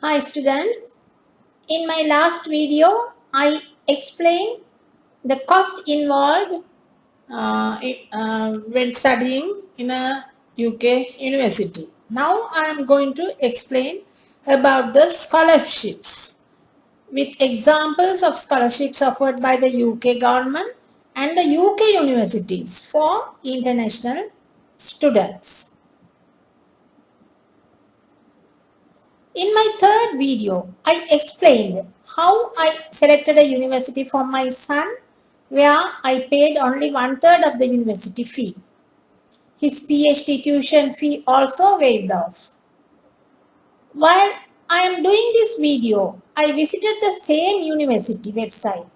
Hi students, in my last video I explained the cost involved when studying in a UK university. Now I am going to explain about the scholarships with examples of scholarships offered by the UK government and the UK universities for international students. In my third video, I explained how I selected a university for my son where I paid only one-third of the university fee. His PhD tuition fee also waived off. While I am doing this video, I visited the same university website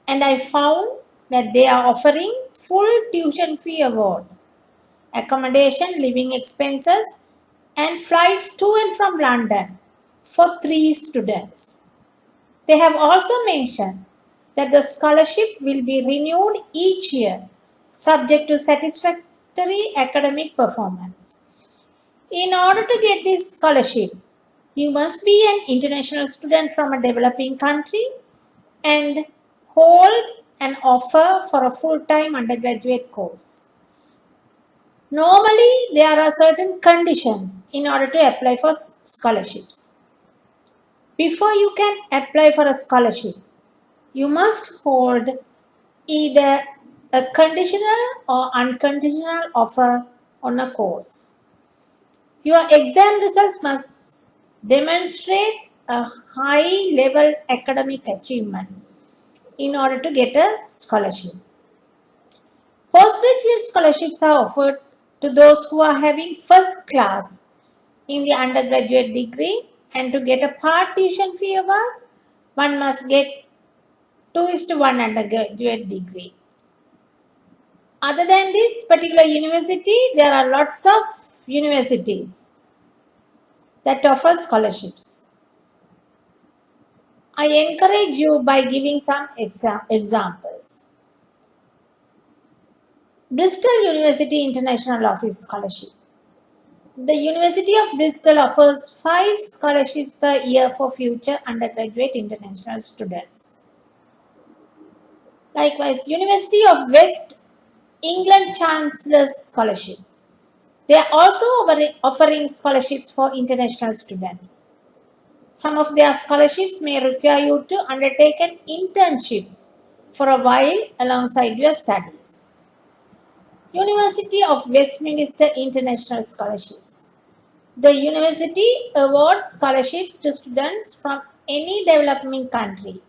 and I found that they are offering full tuition fee award, accommodation, living expenses and flights to and from London for 3 students. They have also mentioned that the scholarship will be renewed each year subject to satisfactory academic performance. In order to get this scholarship, you must be an international student from a developing country and hold an offer for a full-time undergraduate course. Normally, there are certain conditions in order to apply for scholarships. Before you can apply for a scholarship, you must hold either a conditional or unconditional offer on a course. Your exam results must demonstrate a high level academic achievement in order to get a scholarship. Postgraduate scholarships are offered to those who are having first class in the undergraduate degree, and to get a part tuition fee award, one must get 2:1 undergraduate degree. Other than this particular university, there are lots of universities that offer scholarships. I encourage you by giving some examples. Bristol University International Office Scholarship. The University of Bristol offers 5 scholarships per year for future undergraduate international students. Likewise, University of West England Chancellor's Scholarship. They are also offering scholarships for international students. Some of their scholarships may require you to undertake an internship for a while alongside your studies. University of Westminster International Scholarships. The university awards scholarships to students from any developing country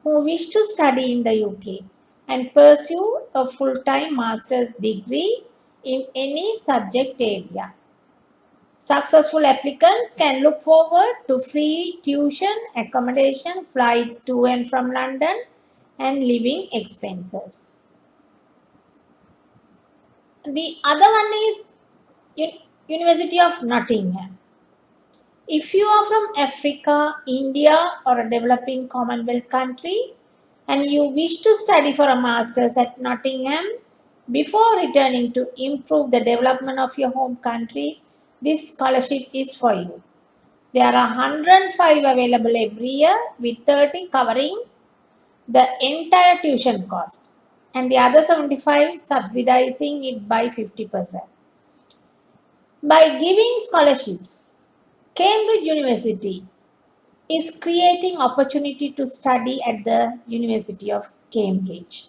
who wish to study in the UK and pursue a full-time master's degree in any subject area. Successful applicants can look forward to free tuition, accommodation, flights to and from London, and living expenses. The other one is University of Nottingham. If you are from Africa, India, or a developing Commonwealth country and you wish to study for a master's at Nottingham before returning to improve the development of your home country, this scholarship is for you. There are 105 available every year with 30 covering the entire tuition cost and the other 75 subsidizing it by 50%. By giving scholarships, Cambridge University is creating opportunity to study at the University of Cambridge.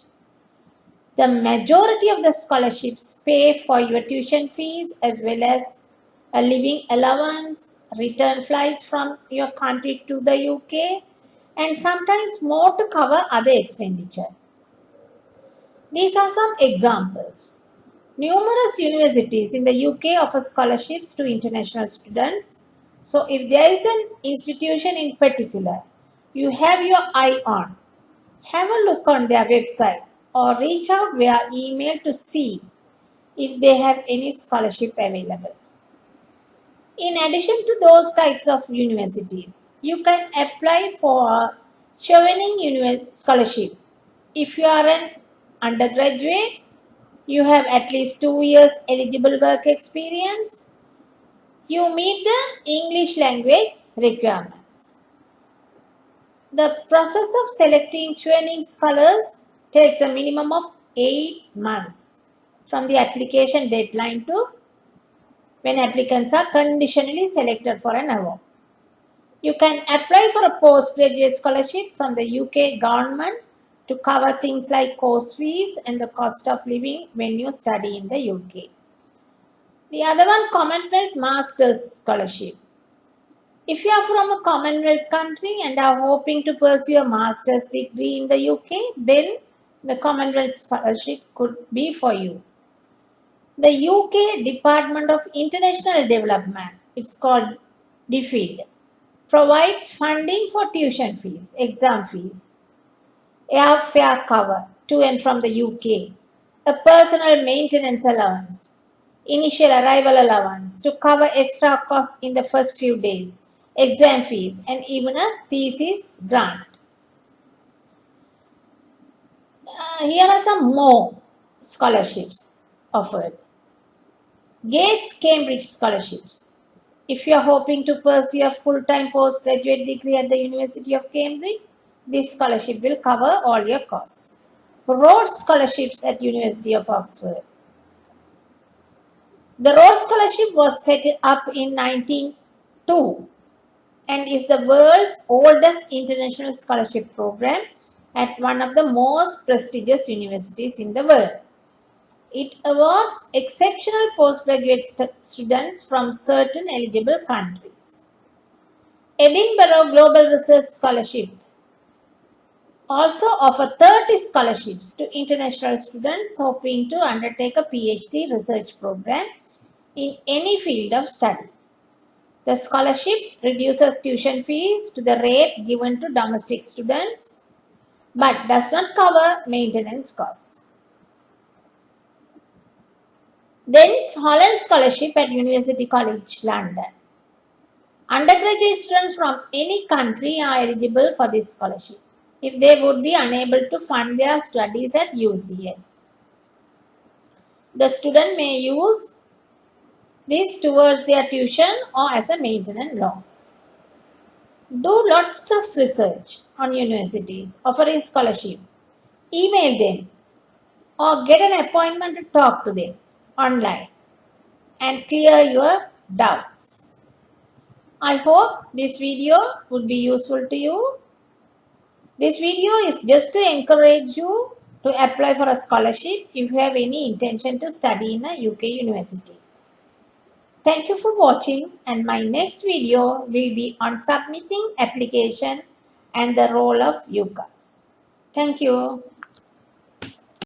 The majority of the scholarships pay for your tuition fees as well as a living allowance, return flights from your country to the UK, and sometimes more to cover other expenditure. These are some examples. Numerous universities in the UK offer scholarships to international students. So if there is an institution in particular you have your eye on, have a look on their website or reach out via email to see if they have any scholarship available. In addition to those types of universities, you can apply for Chevening scholarship. If you are an undergraduate, you have at least 2 years eligible work experience, you meet the English language requirement. The process of selecting training scholars takes a minimum of 8 months from the application deadline to when applicants are conditionally selected for an award. You can apply for a postgraduate scholarship from the UK government to cover things like course fees and the cost of living when you study in the UK. The other one, Commonwealth Masters Scholarship. If you are from a Commonwealth country and are hoping to pursue a master's degree in the UK, then the Commonwealth Scholarship could be for you. The UK Department of International Development, it's called DFID, provides funding for tuition fees, exam fees, airfare cover to and from the UK, a personal maintenance allowance, initial arrival allowance to cover extra costs in the first few days, exam fees, and even a thesis grant. Here are some more scholarships offered. Gates Cambridge scholarships. If you are hoping to pursue a full-time postgraduate degree at the University of Cambridge, this scholarship will cover all your costs. Rhodes scholarships at University of Oxford. The Rhodes Scholarship was set up in 1902 and is the world's oldest international scholarship program at one of the most prestigious universities in the world. It awards exceptional postgraduate students from certain eligible countries. Edinburgh Global Research Scholarship also offers 30 scholarships to international students hoping to undertake a PhD research program in any field of study. The scholarship reduces tuition fees to the rate given to domestic students but does not cover maintenance costs. Dennis Holland Scholarship at University College London. Undergraduate students from any country are eligible for this scholarship if they would be unable to fund their studies at UCL. The student may use this towards their tuition or as a maintenance loan. Do lots of research on universities offering scholarship. Email them or get an appointment to talk to them online and clear your doubts. I hope this video would be useful to you. This video is just to encourage you to apply for a scholarship if you have any intention to study in a UK university. Thank you for watching, and my next video will be on submitting application and the role of UCAS. Thank you.